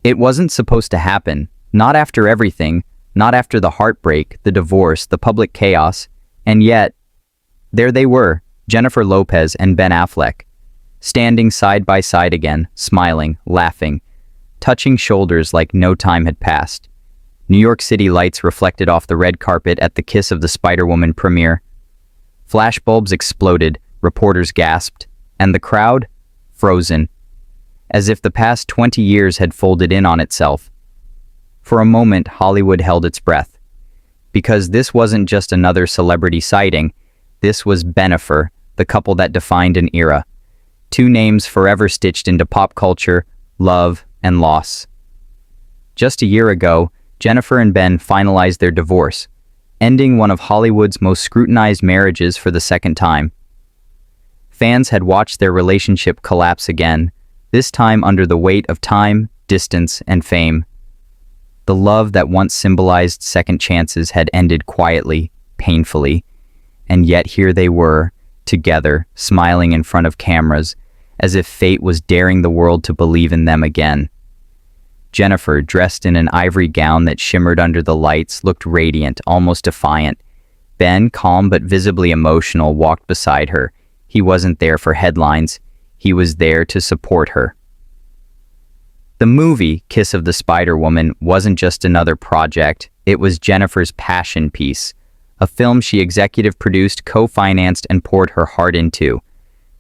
It wasn't supposed to happen, not after everything, not after the heartbreak, the divorce, the public chaos, and yet, there they were, Jennifer Lopez and Ben Affleck, standing side by side again, smiling, laughing, touching shoulders like no time had passed. New York City lights reflected off the red carpet at the Kiss of the Spider-Woman premiere. Flashbulbs exploded, reporters gasped, and the crowd? Frozen. As if the past 20 years had folded in on itself. For a moment, Hollywood held its breath. Because this wasn't just another celebrity sighting, this was Bennifer, the couple that defined an era. Two names forever stitched into pop culture, love, and loss. Just a year ago, Jennifer and Ben finalized their divorce, ending one of Hollywood's most scrutinized marriages for the second time. Fans had watched their relationship collapse again, this time under the weight of time, distance, and fame. The love that once symbolized second chances had ended quietly, painfully, and yet here they were, together, smiling in front of cameras, as if fate was daring the world to believe in them again. Jennifer, dressed in an ivory gown that shimmered under the lights, looked radiant, almost defiant. Ben, calm but visibly emotional, walked beside her. He wasn't there for headlines. He was there to support her. The movie, Kiss of the Spider-Woman, wasn't just another project. It was Jennifer's passion piece, a film she executive produced, co-financed, and poured her heart into.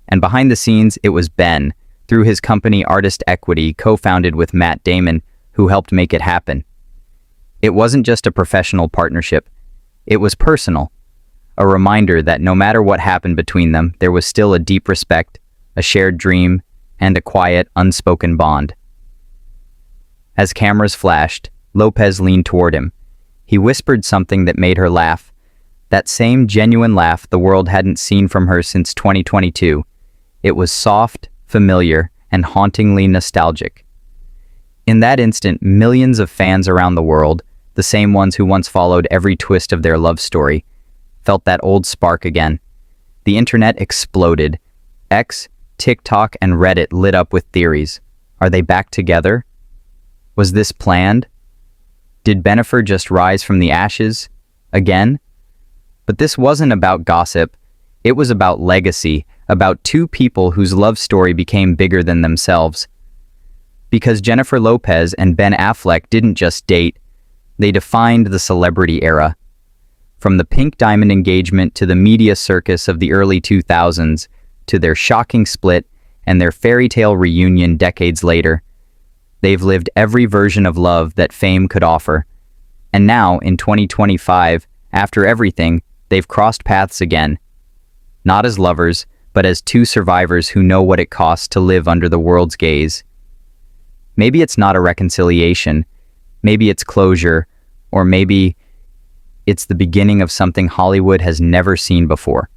And behind the scenes, it was Ben, through his company Artist Equity, co-founded with Matt Damon, who helped make it happen. It wasn't just a professional partnership. It was personal. A reminder that no matter what happened between them, there was still a deep respect, a shared dream, and a quiet, unspoken bond. As cameras flashed, Lopez leaned toward him. He whispered something that made her laugh. That same genuine laugh the world hadn't seen from her since 2022. It was soft, familiar, and hauntingly nostalgic. In that instant, millions of fans around the world, the same ones who once followed every twist of their love story, felt that old spark again. The internet exploded. X, TikTok, and Reddit lit up with theories. Are they back together? Was this planned? Did Bennifer just rise from the ashes? Again? But this wasn't about gossip. It was about legacy, about two people whose love story became bigger than themselves. Because Jennifer Lopez and Ben Affleck didn't just date, they defined the celebrity era. From the pink diamond engagement to the media circus of the early 2000s, to their shocking split and their fairy tale reunion decades later, they've lived every version of love that fame could offer. And now, in 2025, after everything, they've crossed paths again. Not as lovers, but as two survivors who know what it costs to live under the world's gaze. Maybe it's not a reconciliation, maybe it's closure, or maybe it's the beginning of something Hollywood has never seen before.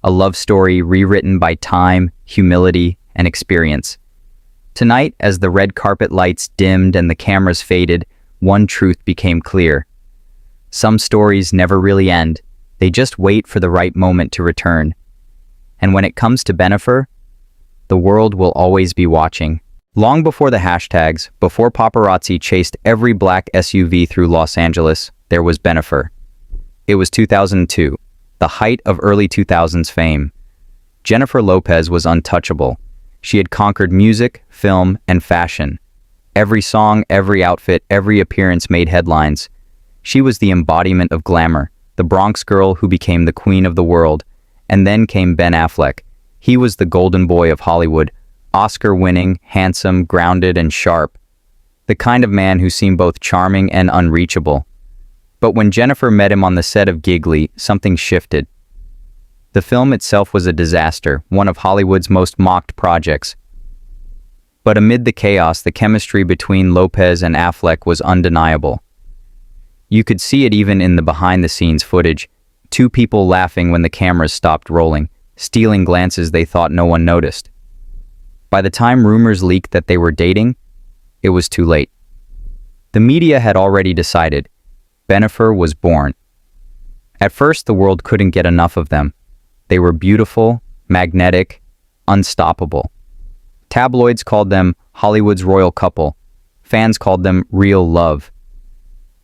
A love story rewritten by time, humility, and experience. Tonight, as the red carpet lights dimmed and the cameras faded, one truth became clear. Some stories never really end. They just wait for the right moment to return. And when it comes to Bennifer, the world will always be watching. Long before the hashtags, before paparazzi chased every black SUV through Los Angeles, there was Bennifer. It was 2002, the height of early 2000s fame. Jennifer Lopez was untouchable. She had conquered music, film, and fashion. Every song, every outfit, every appearance made headlines. She was the embodiment of glamour, the Bronx girl who became the queen of the world. And then came Ben Affleck. He was the golden boy of Hollywood, Oscar-winning, handsome, grounded, and sharp. The kind of man who seemed both charming and unreachable. But when Jennifer met him on the set of Giggly, something shifted. The film itself was a disaster, one of Hollywood's most mocked projects. But amid the chaos, the chemistry between Lopez and Affleck was undeniable. You could see it even in the behind-the-scenes footage. Two people laughing when the cameras stopped rolling, stealing glances they thought no one noticed. By the time rumors leaked that they were dating, it was too late. The media had already decided. Bennifer was born. At first, the world couldn't get enough of them. They were beautiful, magnetic, unstoppable. Tabloids called them Hollywood's royal couple. Fans called them real love.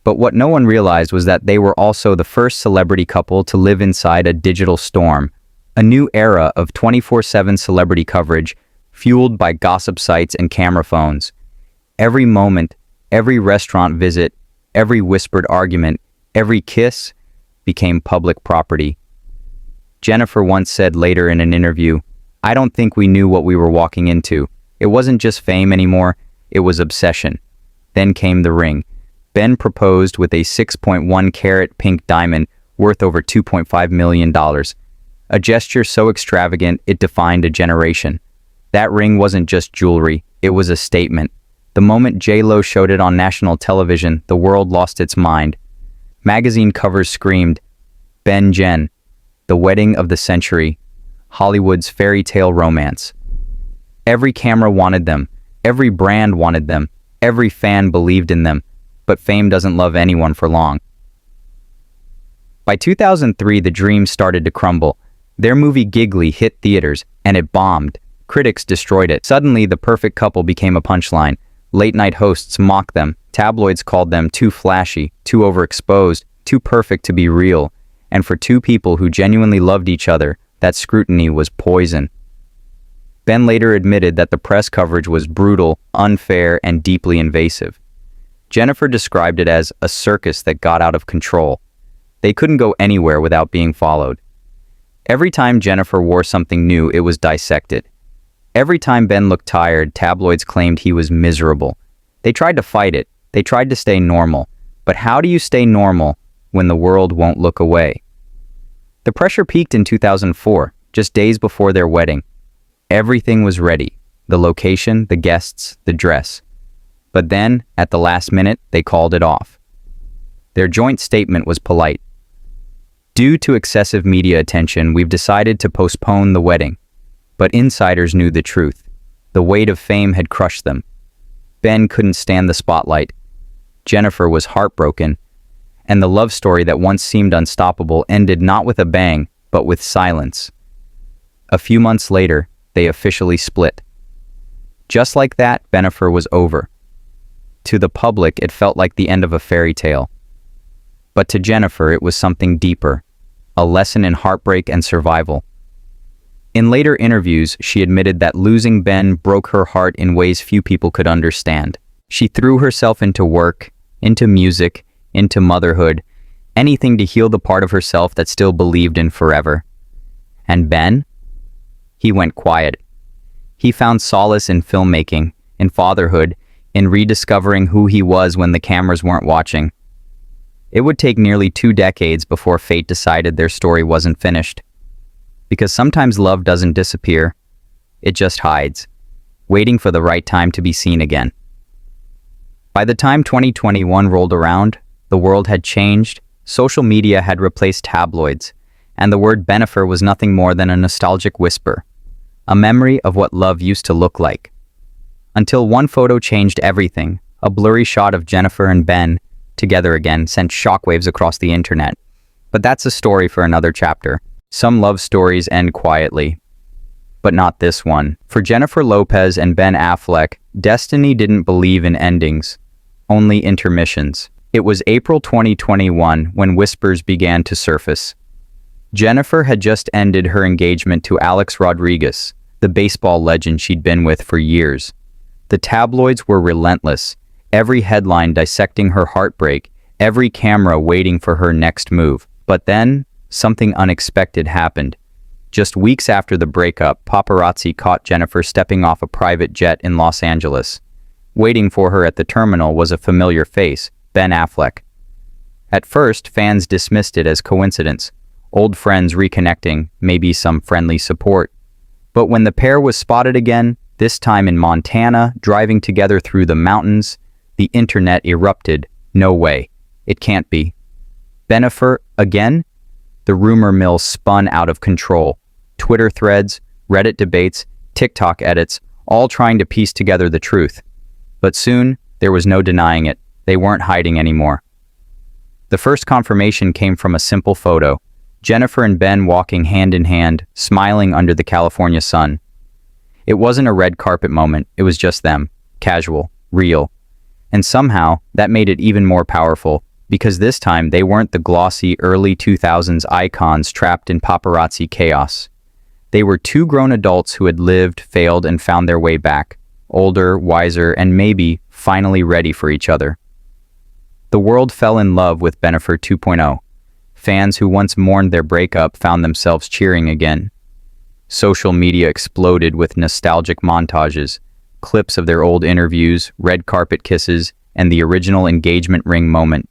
But what no one realized was that they were also the first celebrity couple to live inside a digital storm, a new era of 24/7 celebrity coverage fueled by gossip sites and camera phones. Every moment, every restaurant visit, every whispered argument, every kiss became public property. Jennifer once said later in an interview, "I don't think we knew what we were walking into. It wasn't just fame anymore, it was obsession." Then came the ring. Ben proposed with a 6.1-carat pink diamond worth over $2.5 million. A gesture so extravagant it defined a generation. That ring wasn't just jewelry, it was a statement. The moment J.Lo showed it on national television, the world lost its mind. Magazine covers screamed, "Ben-Jen, the wedding of the century, Hollywood's fairy tale romance." Every camera wanted them, every brand wanted them, every fan believed in them, but fame doesn't love anyone for long. By 2003, the dream started to crumble. Their movie Giggly hit theaters, and it bombed. Critics destroyed it. Suddenly, the perfect couple became a punchline. Late-night hosts mocked them. Tabloids called them too flashy, too overexposed, too perfect to be real. And for two people who genuinely loved each other, that scrutiny was poison. Ben later admitted that the press coverage was brutal, unfair, and deeply invasive. Jennifer described it as a circus that got out of control. They couldn't go anywhere without being followed. Every time Jennifer wore something new, it was dissected. Every time Ben looked tired, tabloids claimed he was miserable. They tried to fight it. They tried to stay normal. But how do you stay normal when the world won't look away? The pressure peaked in 2004, just days before their wedding. Everything was ready. The location, the guests, the dress. But then, at the last minute, they called it off. Their joint statement was polite. "Due to excessive media attention, we've decided to postpone the wedding." But insiders knew the truth. The weight of fame had crushed them. Ben couldn't stand the spotlight. Jennifer was heartbroken. And the love story that once seemed unstoppable ended not with a bang, but with silence. A few months later, they officially split. Just like that, Bennifer was over. To the public, it felt like the end of a fairy tale. But to Jennifer, it was something deeper, a lesson in heartbreak and survival. In later interviews, she admitted that losing Ben broke her heart in ways few people could understand. She threw herself into work, into music, into motherhood, anything to heal the part of herself that still believed in forever. And Ben? He went quiet. He found solace in filmmaking, in fatherhood, in rediscovering who he was when the cameras weren't watching. It would take nearly 2 decades before fate decided their story wasn't finished. Because sometimes love doesn't disappear, it just hides, waiting for the right time to be seen again. By the time 2021 rolled around, the world had changed, social media had replaced tabloids, and the word Bennifer was nothing more than a nostalgic whisper, a memory of what love used to look like. Until one photo changed everything. A blurry shot of Jennifer and Ben together again sent shockwaves across the internet. But that's a story for another chapter. Some love stories end quietly. But not this one. For Jennifer Lopez and Ben Affleck, destiny didn't believe in endings, only intermissions. It was April 2021 when whispers began to surface. Jennifer had just ended her engagement to Alex Rodriguez, the baseball legend she'd been with for years. The tabloids were relentless, every headline dissecting her heartbreak, every camera waiting for her next move. But then, something unexpected happened. Just weeks after the breakup, paparazzi caught Jennifer stepping off a private jet in Los Angeles. Waiting for her at the terminal was a familiar face, Ben Affleck. At first, fans dismissed it as coincidence, old friends reconnecting, maybe some friendly support. But when the pair was spotted again, this time in Montana, driving together through the mountains, the internet erupted. No way. It can't be. Bennifer again? The rumor mill spun out of control. Twitter threads, Reddit debates, TikTok edits, all trying to piece together the truth. But soon, there was no denying it. They weren't hiding anymore. The first confirmation came from a simple photo. Jennifer and Ben walking hand in hand, smiling under the California sun. It wasn't a red carpet moment, it was just them. Casual, real. And somehow, that made it even more powerful, because this time they weren't the glossy early 2000s icons trapped in paparazzi chaos. They were two grown adults who had lived, failed, and found their way back, older, wiser, and maybe finally ready for each other. The world fell in love with Bennifer 2.0. Fans who once mourned their breakup found themselves cheering again. Social media exploded with nostalgic montages, clips of their old interviews, red carpet kisses, and the original engagement ring moment.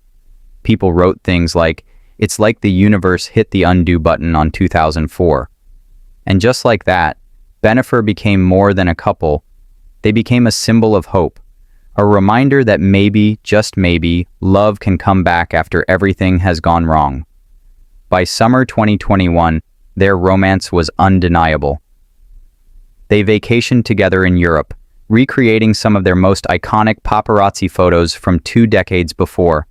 People wrote things like, "It's like the universe hit the undo button on 2004. And just like that, Bennifer became more than a couple. They became a symbol of hope, a reminder that maybe, just maybe, love can come back after everything has gone wrong. By summer 2021, their romance was undeniable. They vacationed together in Europe, recreating some of their most iconic paparazzi photos from 2 decades before.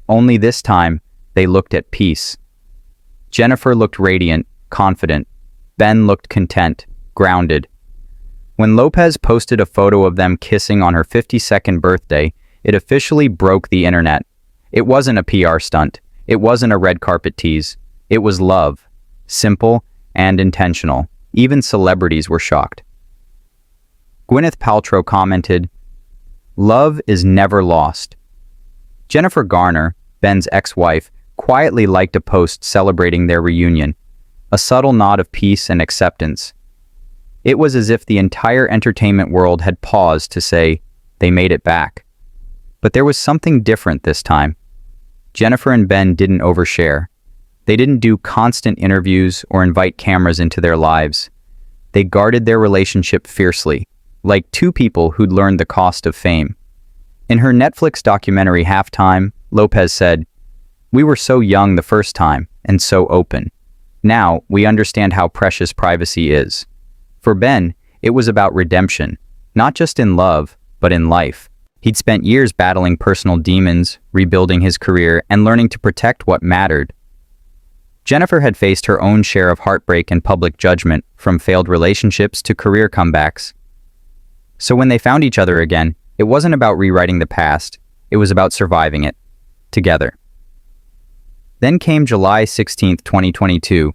Only this time, they looked at peace. Jennifer looked radiant, confident. Ben looked content, grounded. When Lopez posted a photo of them kissing on her 52nd birthday, it officially broke the internet. It wasn't a PR stunt. It wasn't a red carpet tease. It was love. Simple and intentional. Even celebrities were shocked. Gwyneth Paltrow commented, "Love is never lost." Jennifer Garner, Ben's ex-wife, quietly liked a post celebrating their reunion, a subtle nod of peace and acceptance. It was as if the entire entertainment world had paused to say, they made it back. But there was something different this time. Jennifer and Ben didn't overshare. They didn't do constant interviews or invite cameras into their lives. They guarded their relationship fiercely, like two people who'd learned the cost of fame. In her Netflix documentary Halftime, Lopez said, "We were so young the first time and so open. Now we understand how precious privacy is." For Ben, it was about redemption, not just in love, but in life. He'd spent years battling personal demons, rebuilding his career, and learning to protect what mattered. Jennifer had faced her own share of heartbreak and public judgment, from failed relationships to career comebacks. So when they found each other again, it wasn't about rewriting the past, it was about surviving it, together. Then came July 16th, 2022.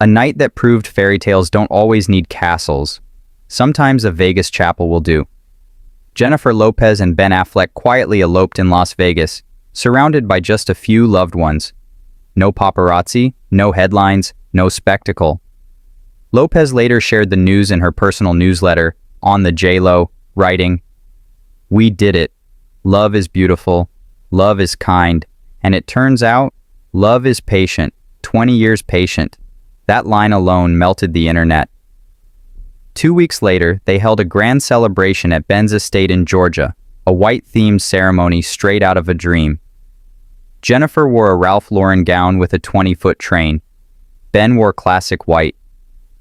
A night that proved fairy tales don't always need castles. Sometimes a Vegas chapel will do. Jennifer Lopez and Ben Affleck quietly eloped in Las Vegas, surrounded by just a few loved ones. No paparazzi, no headlines, no spectacle. Lopez later shared the news in her personal newsletter, On the J.Lo, writing, "We did it. Love is beautiful. Love is kind. And it turns out, love is patient. 20 years patient." That line alone melted the internet. 2 weeks later, they held a grand celebration at Ben's estate in Georgia, a white-themed ceremony straight out of a dream. Jennifer wore a Ralph Lauren gown with a 20-foot train. Ben wore classic white.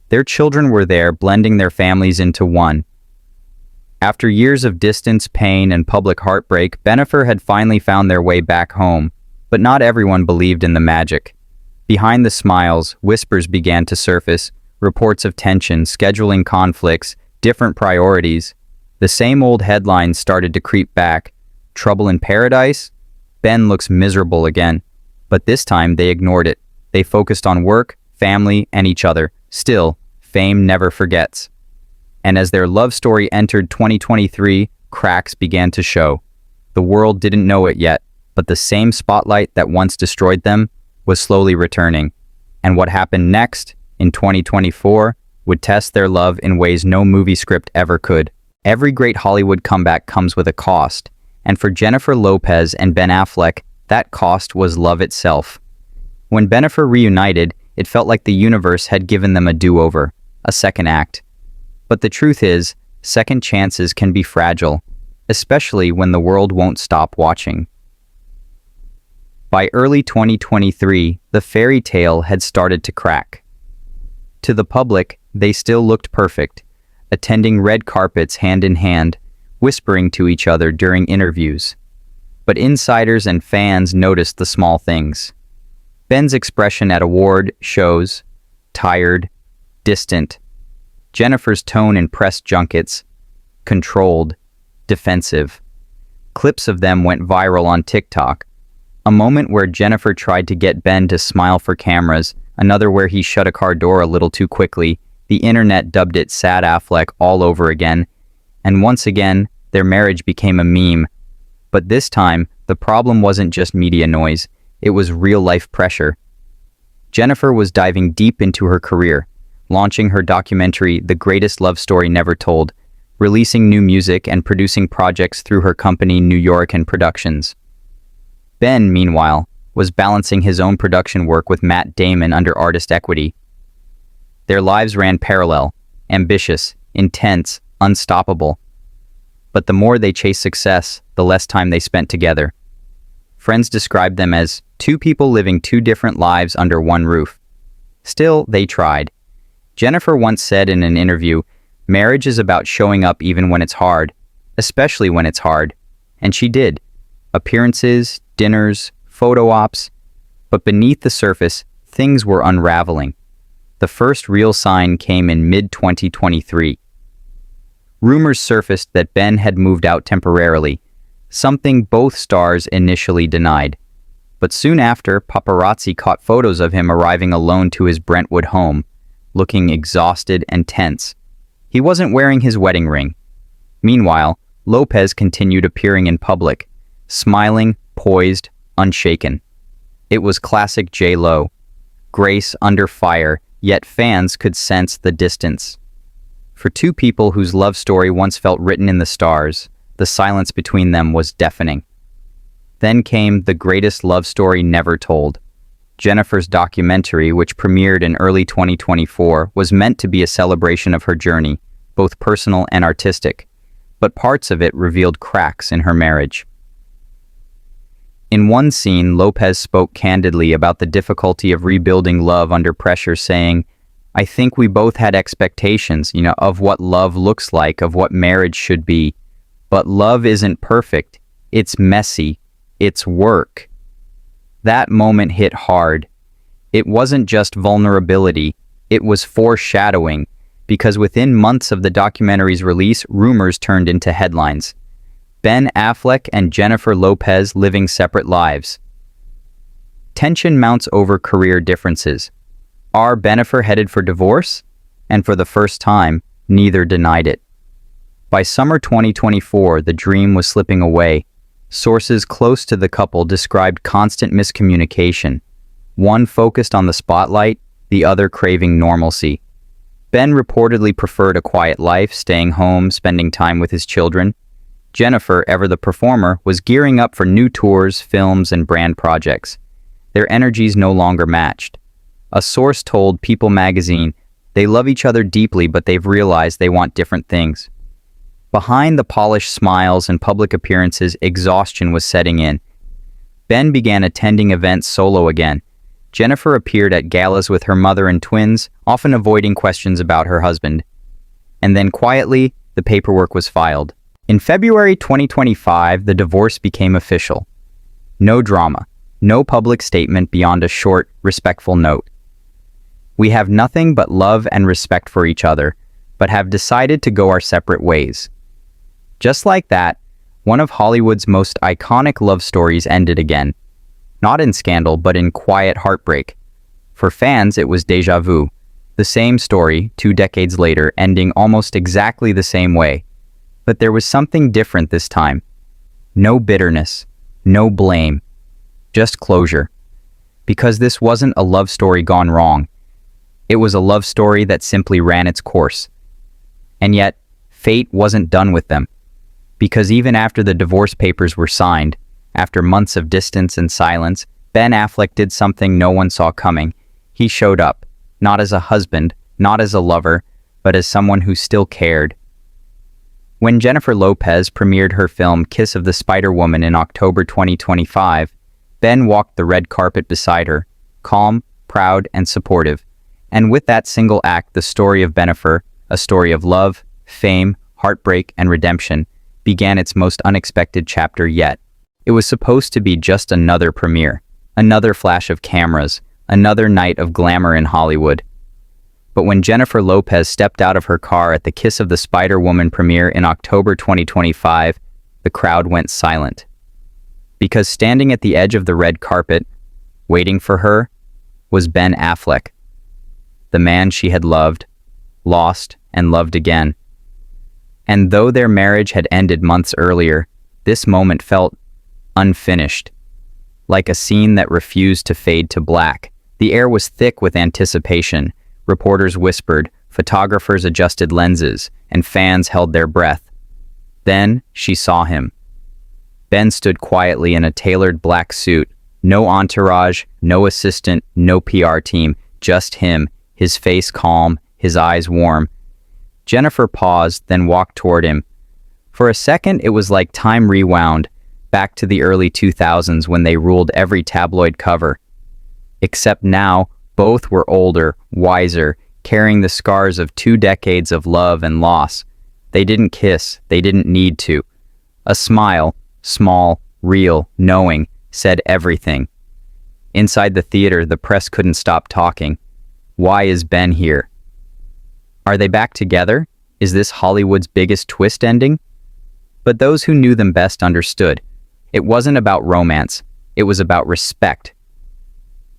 Their children were there, blending their families into one. After years of distance, pain, and public heartbreak, Bennifer had finally found their way back home, but not everyone believed in the magic. Behind the smiles, whispers began to surface, reports of tension, scheduling conflicts, different priorities. The same old headlines started to creep back. Trouble in paradise? Ben looks miserable again. But this time they ignored it. They focused on work, family, and each other. Still, fame never forgets. And as their love story entered 2023, cracks began to show. The world didn't know it yet, but the same spotlight that once destroyed them was slowly returning. And what happened next, in 2024, would test their love in ways no movie script ever could. Every great Hollywood comeback comes with a cost, and for Jennifer Lopez and Ben Affleck, that cost was love itself. When Bennifer reunited, it felt like the universe had given them a do-over, a second act. But the truth is, second chances can be fragile, especially when the world won't stop watching. By early 2023, the fairy tale had started to crack. To the public, they still looked perfect, attending red carpets hand in hand, whispering to each other during interviews. But insiders and fans noticed the small things. Ben's expression at award shows, tired, distant. Jennifer's tone in press junkets, controlled, defensive. Clips of them went viral on TikTok. A moment where Jennifer tried to get Ben to smile for cameras, another where he shut a car door a little too quickly. The internet dubbed it Sad Affleck all over again. And once again, their marriage became a meme. But this time, the problem wasn't just media noise, it was real-life pressure. Jennifer was diving deep into her career, launching her documentary The Greatest Love Story Never Told, releasing new music and producing projects through her company New York and Productions. Ben, meanwhile, was balancing his own production work with Matt Damon under Artist Equity. Their lives ran parallel, ambitious, intense, unstoppable. But the more they chased success, the less time they spent together. Friends described them as two people living two different lives under one roof. Still, they tried. Jennifer once said in an interview, "Marriage is about showing up even when it's hard, especially when it's hard." And she did. Appearances, dinners, photo ops. But beneath the surface, things were unraveling. The first real sign came in mid-2023. Rumors surfaced that Ben had moved out temporarily, something both stars initially denied. But soon after, paparazzi caught photos of him arriving alone to his Brentwood home, looking exhausted and tense. He wasn't wearing his wedding ring. Meanwhile, Lopez continued appearing in public, smiling, poised, unshaken. It was classic J.Lo. Grace under fire, yet fans could sense the distance. For two people whose love story once felt written in the stars, the silence between them was deafening. Then came The Greatest Love Story Never Told. Jennifer's documentary, which premiered in early 2024, was meant to be a celebration of her journey, both personal and artistic, but parts of it revealed cracks in her marriage. In one scene, Lopez spoke candidly about the difficulty of rebuilding love under pressure, saying, "I think we both had expectations, of what love looks like, of what marriage should be. But love isn't perfect. It's messy. It's work." That moment hit hard. It wasn't just vulnerability, it was foreshadowing, because within months of the documentary's release, rumors turned into headlines. Ben Affleck and Jennifer Lopez living separate lives. Tension mounts over career differences. Are Bennifer headed for divorce? And for the first time, neither denied it. By summer 2024, the dream was slipping away. Sources close to the couple described constant miscommunication. One focused on the spotlight, the other craving normalcy. Ben reportedly preferred a quiet life, staying home, spending time with his children. Jennifer, ever the performer, was gearing up for new tours, films, and brand projects. Their energies no longer matched. A source told People magazine, "They love each other deeply, but they've realized they want different things." Behind the polished smiles and public appearances, exhaustion was setting in. Ben began attending events solo again. Jennifer appeared at galas with her mother and twins, often avoiding questions about her husband. And then quietly, the paperwork was filed. In February 2025, the divorce became official. No drama, no public statement beyond a short, respectful note. "We have nothing but love and respect for each other, but have decided to go our separate ways." Just like that, one of Hollywood's most iconic love stories ended again. Not in scandal, but in quiet heartbreak. For fans, it was déjà vu. The same story, 2 decades later, ending almost exactly the same way. But there was something different this time. No bitterness, no blame, just closure. Because this wasn't a love story gone wrong. It was a love story that simply ran its course. And yet, fate wasn't done with them. Because even after the divorce papers were signed, after months of distance and silence, Ben Affleck did something no one saw coming. He showed up, not as a husband, not as a lover, but as someone who still cared. When Jennifer Lopez premiered her film Kiss of the Spider-Woman in October 2025, Ben walked the red carpet beside her, calm, proud, and supportive. And with that single act, the story of Bennifer, a story of love, fame, heartbreak, and redemption, began its most unexpected chapter yet. It was supposed to be just another premiere, another flash of cameras, another night of glamour in Hollywood. But when Jennifer Lopez stepped out of her car at the Kiss of the Spider-Woman premiere in October 2025, the crowd went silent. Because standing at the edge of the red carpet, waiting for her, was Ben Affleck, the man she had loved, lost, and loved again. And though their marriage had ended months earlier, this moment felt unfinished, like a scene that refused to fade to black. The air was thick with anticipation. Reporters whispered, photographers adjusted lenses, and fans held their breath. Then she saw him. Ben stood quietly in a tailored black suit. No entourage, no assistant, no PR team, just him, his face calm, his eyes warm. Jennifer paused, then walked toward him. For a second, it was like time rewound, back to the early 2000s when they ruled every tabloid cover. Except now, both were older, wiser, carrying the scars of 2 decades of love and loss. They didn't kiss, they didn't need to. A smile, small, real, knowing, said everything. Inside the theater, the press couldn't stop talking. Why is Ben here? Are they back together? Is this Hollywood's biggest twist ending? But those who knew them best understood. It wasn't about romance. It was about respect.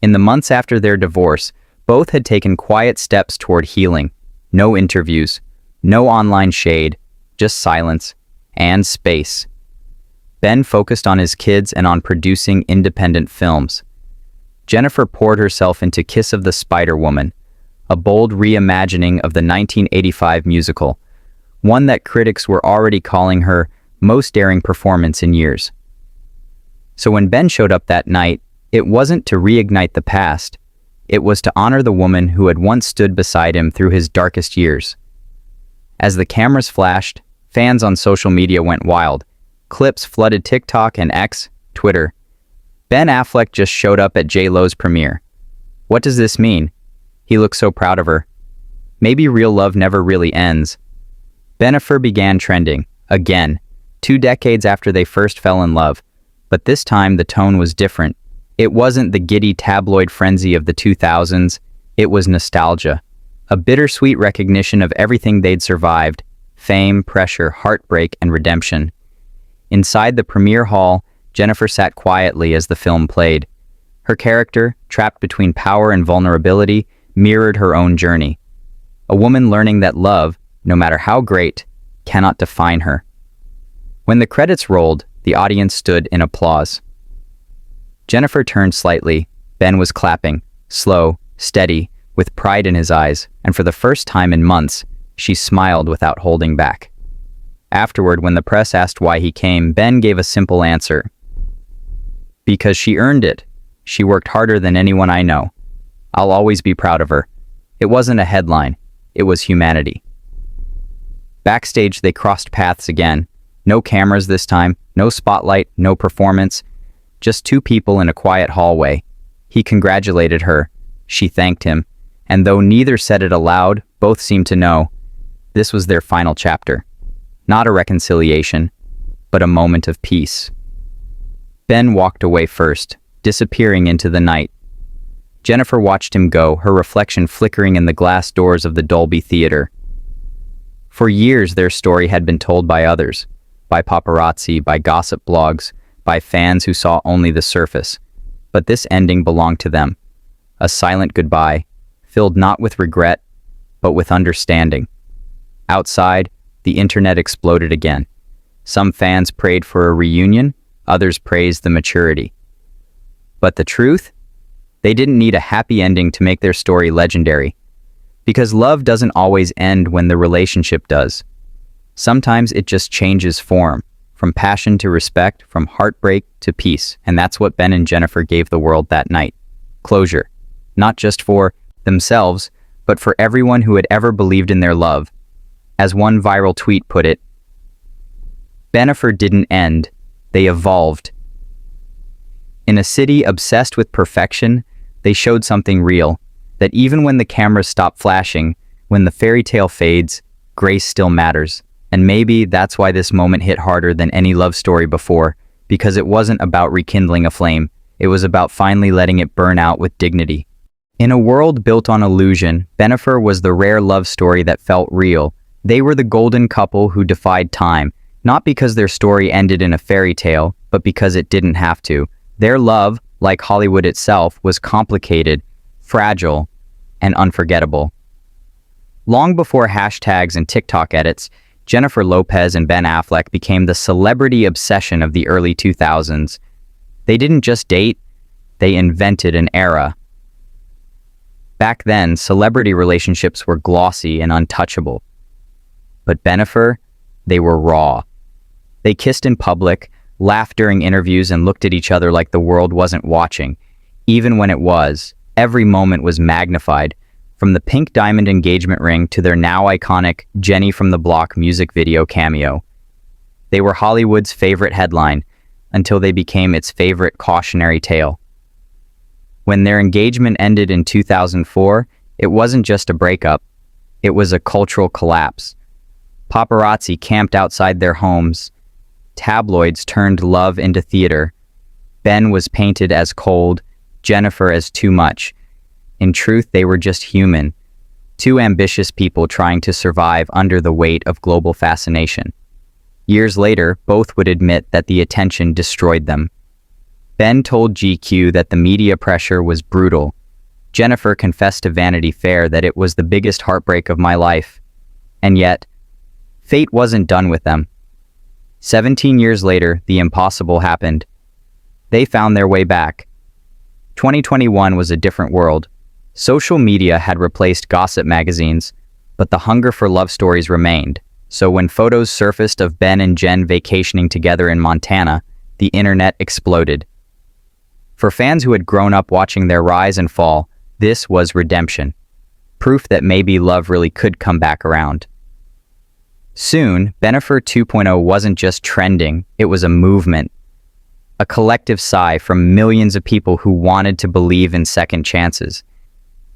In the months after their divorce, both had taken quiet steps toward healing. No interviews, no online shade, just silence and space. Ben focused on his kids and on producing independent films. Jennifer poured herself into Kiss of the Spider-Woman, a bold reimagining of the 1985 musical, one that critics were already calling her most daring performance in years. So when Ben showed up that night, it wasn't to reignite the past. It was to honor the woman who had once stood beside him through his darkest years. As the cameras flashed, fans on social media went wild. Clips flooded TikTok and X, Twitter. Ben Affleck just showed up at J.Lo's premiere. What does this mean? He looks so proud of her. Maybe real love never really ends. Bennifer began trending, again, 2 decades after they first fell in love. But this time the tone was different. It wasn't the giddy tabloid frenzy of the 2000s. It was nostalgia. A bittersweet recognition of everything they'd survived. Fame, pressure, heartbreak, and redemption. Inside the premiere hall, Jennifer sat quietly as the film played. Her character, trapped between power and vulnerability, mirrored her own journey. A woman learning that love, no matter how great, cannot define her. When the credits rolled, the audience stood in applause. Jennifer turned slightly. Ben was clapping, slow, steady, with pride in his eyes, and for the first time in months, she smiled without holding back. Afterward, when the press asked why he came, Ben gave a simple answer. Because she earned it. She worked harder than anyone I know. I'll always be proud of her. It wasn't a headline. It was humanity. Backstage, they crossed paths again. No cameras this time, no spotlight, no performance. Just 2 people in a quiet hallway. He congratulated her. She thanked him. And though neither said it aloud, both seemed to know. This was their final chapter. Not a reconciliation, but a moment of peace. Ben walked away first, disappearing into the night. Jennifer watched him go, her reflection flickering in the glass doors of the Dolby Theater. For years, their story had been told by others, by paparazzi, by gossip blogs, by fans who saw only the surface. But this ending belonged to them. A silent goodbye, filled not with regret, but with understanding. Outside, the internet exploded again. Some fans prayed for a reunion, others praised the maturity. But the truth? They didn't need a happy ending to make their story legendary. Because love doesn't always end when the relationship does. Sometimes it just changes form, from passion to respect, from heartbreak to peace, and that's what Ben and Jennifer gave the world that night. Closure. Not just for themselves, but for everyone who had ever believed in their love. As one viral tweet put it, Bennifer didn't end, they evolved. In a city obsessed with perfection, they showed something real, that even when the cameras stop flashing, when the fairy tale fades, grace still matters. And maybe that's why this moment hit harder than any love story before, because it wasn't about rekindling a flame, it was about finally letting it burn out with dignity. In a world built on illusion, Bennifer was the rare love story that felt real. They were the golden couple who defied time, Not because their story ended in a fairy tale, but because it didn't have to. Their love, like Hollywood itself, was complicated, fragile, and unforgettable. Long before hashtags and TikTok edits, Jennifer Lopez and Ben Affleck became the celebrity obsession of the early 2000s. They didn't just date, they invented an era. Back then, celebrity relationships were glossy and untouchable. But Bennifer, they were raw. They kissed in public, laughed during interviews, and looked at each other like the world wasn't watching. Even when it was, every moment was magnified, from the pink diamond engagement ring to their now iconic Jenny from the Block music video cameo. They were Hollywood's favorite headline until they became its favorite cautionary tale. When their engagement ended in 2004, it wasn't just a breakup, it was a cultural collapse. Paparazzi camped outside their homes. Tabloids turned love into theater. Ben was painted as cold, Jennifer as too much. In truth, they were just human. Two ambitious people trying to survive under the weight of global fascination. Years later, both would admit that the attention destroyed them. Ben told GQ that the media pressure was brutal. Jennifer confessed to Vanity Fair that it was the biggest heartbreak of my life. And yet, fate wasn't done with them. 17 years later, the impossible happened. They found their way back. 2021 was a different world. Social media had replaced gossip magazines, but the hunger for love stories remained. So when photos surfaced of Ben and Jen vacationing together in Montana, the internet exploded. For fans who had grown up watching their rise and fall, this was redemption. Proof that maybe love really could come back around. Soon, Bennifer 2.0 wasn't just trending, it was a movement. A collective sigh from millions of people who wanted to believe in second chances.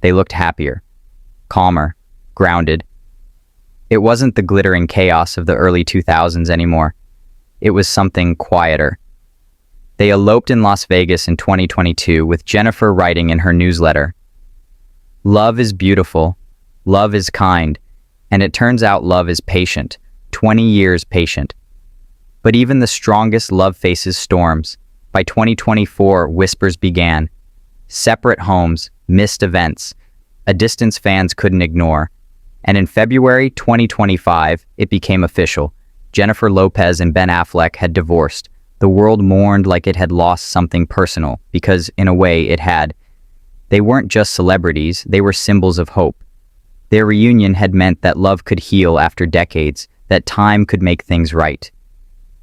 They looked happier, calmer, grounded. It wasn't the glittering chaos of the early 2000s anymore. It was something quieter. They eloped in Las Vegas in 2022 with Jennifer writing in her newsletter, "Love is beautiful, love is kind, and it turns out love is patient, 20 years patient. But even the strongest love faces storms. By 2024, whispers began. Separate homes, missed events, a distance fans couldn't ignore. And in February 2025, it became official. Jennifer Lopez and Ben Affleck had divorced. The world mourned like it had lost something personal, because in a way it had. They weren't just celebrities, they were symbols of hope. Their reunion had meant that love could heal after decades, that time could make things right.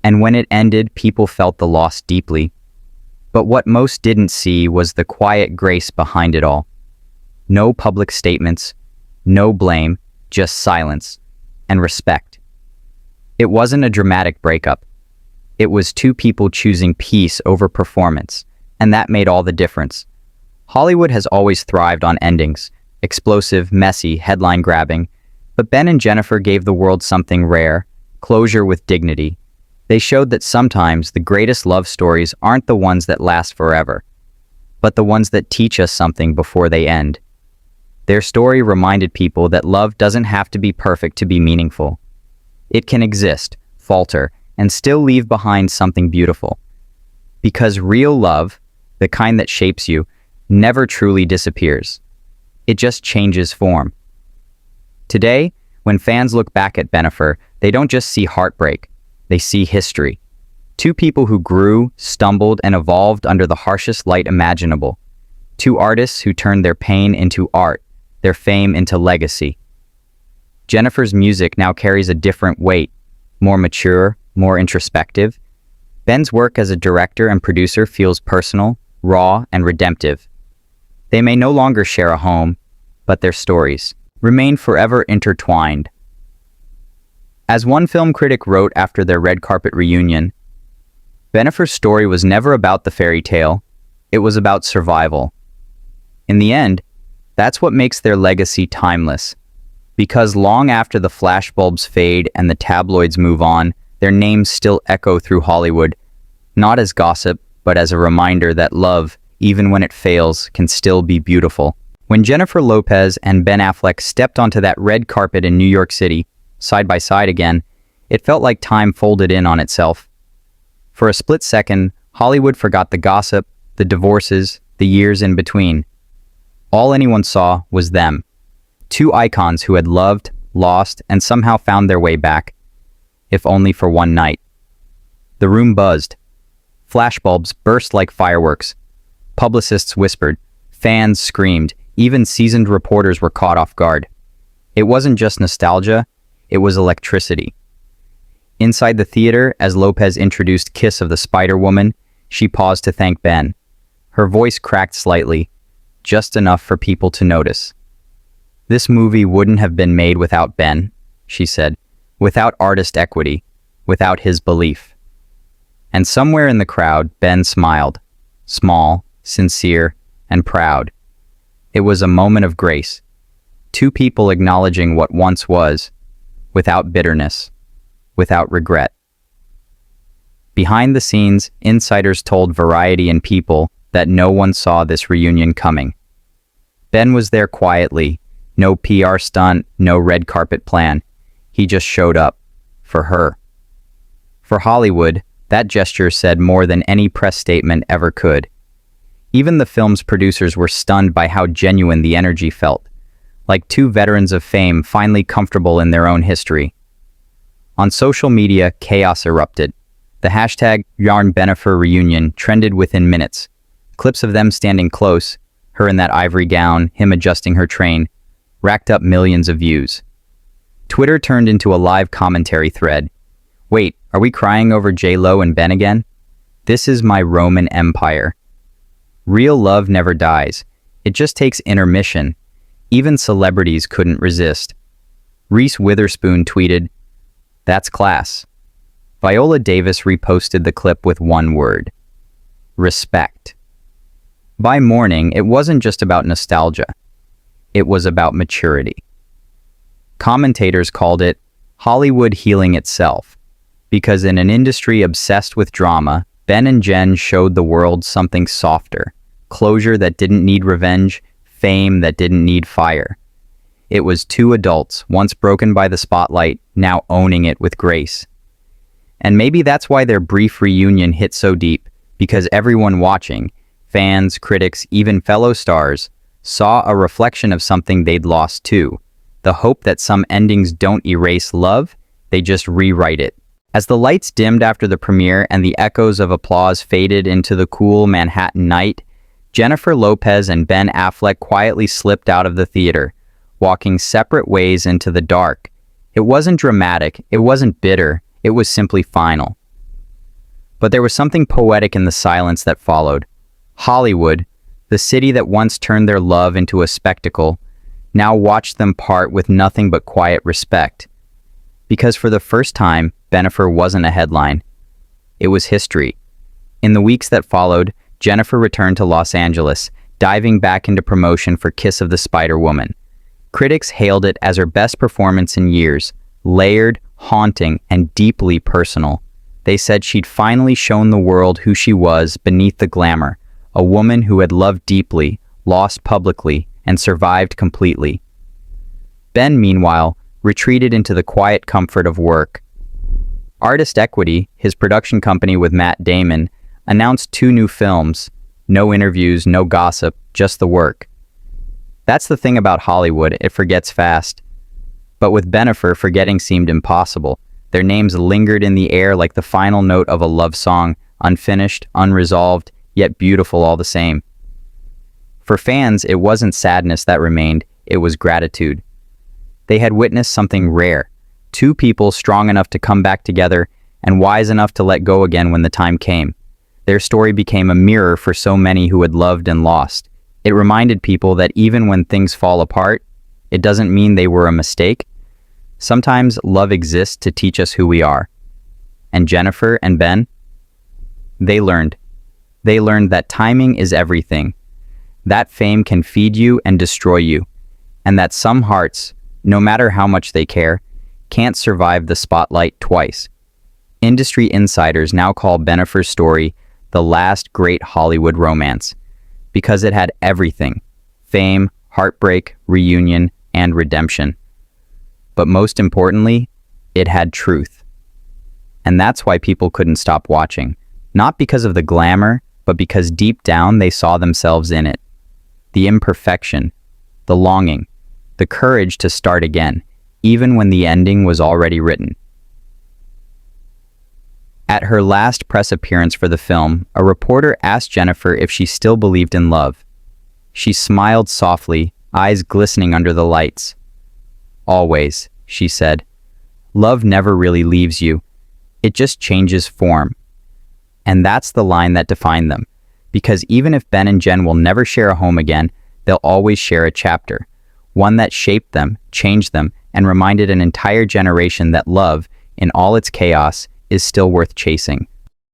And when it ended, people felt the loss deeply. But what most didn't see was the quiet grace behind it all. No public statements, no blame, just silence and respect. It wasn't a dramatic breakup. It was two people choosing peace over performance, and that made all the difference. Hollywood has always thrived on endings, explosive, messy, headline-grabbing, but Ben and Jennifer gave the world something rare, closure with dignity. They showed that sometimes the greatest love stories aren't the ones that last forever, but the ones that teach us something before they end. Their story reminded people that love doesn't have to be perfect to be meaningful. It can exist, falter, and still leave behind something beautiful. Because real love, the kind that shapes you, never truly disappears. It just changes form. Today, when fans look back at Bennifer, they don't just see heartbreak, they see history. Two people who grew, stumbled, and evolved under the harshest light imaginable. Two artists who turned their pain into art, their fame into legacy. Jennifer's music now carries a different weight, more mature, more introspective. Ben's work as a director and producer feels personal, raw, and redemptive. They may no longer share a home, but their stories remain forever intertwined. As one film critic wrote after their red carpet reunion, Bennifer's story was never about the fairy tale, it was about survival. In the end, that's what makes their legacy timeless. Because long after the flashbulbs fade and the tabloids move on, their names still echo through Hollywood, not as gossip, but as a reminder that love, even when it fails, can still be beautiful. When Jennifer Lopez and Ben Affleck stepped onto that red carpet in New York City, side by side again, It felt like time folded in on itself. For a split second, Hollywood forgot the gossip, the divorces, the years in between. All anyone saw was them. Two icons who had loved, lost, and somehow found their way back, if only for one night. The room buzzed. Flashbulbs burst like fireworks. Publicists whispered. Fans screamed. Even seasoned reporters were caught off guard. It wasn't just nostalgia, it was electricity. Inside the theater, as Lopez introduced Kiss of the Spider-Woman, she paused to thank Ben. Her voice cracked slightly, just enough for people to notice. "This movie wouldn't have been made without Ben," she said, "without artist equity, without his belief." And somewhere in the crowd, Ben smiled, small, sincere, and proud. It was a moment of grace. Two people acknowledging what once was, without bitterness, without regret. Behind the scenes, insiders told Variety and People that no one saw this reunion coming. Ben was there quietly, no PR stunt, no red carpet plan. He just showed up, for her. For Hollywood, that gesture said more than any press statement ever could. Even the film's producers were stunned by how genuine the energy felt, like two veterans of fame finally comfortable in their own history. On social media, chaos erupted. The hashtag #Bennifer reunion trended within minutes. Clips of them standing close, her in that ivory gown, him adjusting her train, racked up millions of views. Twitter turned into a live commentary thread. "Wait, are we crying over J.Lo and Ben again? This is my Roman Empire." Real love never dies. It just takes intermission. Even celebrities couldn't resist. Reese Witherspoon tweeted, "That's class." Viola Davis reposted the clip with one word: respect. By morning, it wasn't just about nostalgia. It was about maturity. Commentators called it Hollywood healing itself, because in an industry obsessed with drama, Ben and Jen showed the world something softer, closure that didn't need revenge, fame that didn't need fire. It was two adults, once broken by the spotlight, now owning it with grace. And maybe that's why their brief reunion hit so deep, because everyone watching, fans, critics, even fellow stars, saw a reflection of something they'd lost too, the hope that some endings don't erase love, they just rewrite it. As the lights dimmed after the premiere and the echoes of applause faded into the cool Manhattan night, Jennifer Lopez and Ben Affleck quietly slipped out of the theater, walking separate ways into the dark. It wasn't dramatic, it wasn't bitter, it was simply final. But there was something poetic in the silence that followed. Hollywood, the city that once turned their love into a spectacle, now watched them part with nothing but quiet respect. Because for the first time, Bennifer wasn't a headline. It was history. In the weeks that followed, Jennifer returned to Los Angeles, diving back into promotion for Kiss of the Spider-Woman. Critics hailed it as her best performance in years, layered, haunting, and deeply personal. They said she'd finally shown the world who she was beneath the glamour, a woman who had loved deeply, lost publicly, and survived completely. Ben, meanwhile, retreated into the quiet comfort of work. Artist Equity, his production company with Matt Damon, announced 2 new films. No interviews, no gossip, just the work. That's the thing about Hollywood, it forgets fast. But with Bennifer, forgetting seemed impossible. Their names lingered in the air like the final note of a love song, unfinished, unresolved, yet beautiful all the same. For fans, it wasn't sadness that remained, it was gratitude. They had witnessed something rare, 2 people strong enough to come back together and wise enough to let go again when the time came. Their story became a mirror for so many who had loved and lost. It reminded people that even when things fall apart, it doesn't mean they were a mistake. Sometimes love exists to teach us who we are. And Jennifer and Ben, they learned. They learned that timing is everything. That fame can feed you and destroy you. And that some hearts, no matter how much they care, can't survive the spotlight twice. Industry insiders now call Bennifer's story the last great Hollywood romance, because it had everything: fame, heartbreak, reunion, and redemption. But most importantly, it had truth. And that's why people couldn't stop watching. Not because of the glamour, but because deep down they saw themselves in it. The imperfection, the longing, the courage to start again, even when the ending was already written. At her last press appearance for the film, a reporter asked Jennifer if she still believed in love. She smiled softly, eyes glistening under the lights. "Always," she said. "Love never really leaves you. It just changes form." And that's the line that defined them. Because even if Ben and Jen will never share a home again, they'll always share a chapter. One that shaped them, changed them, and reminded an entire generation that love, in all its chaos, is still worth chasing.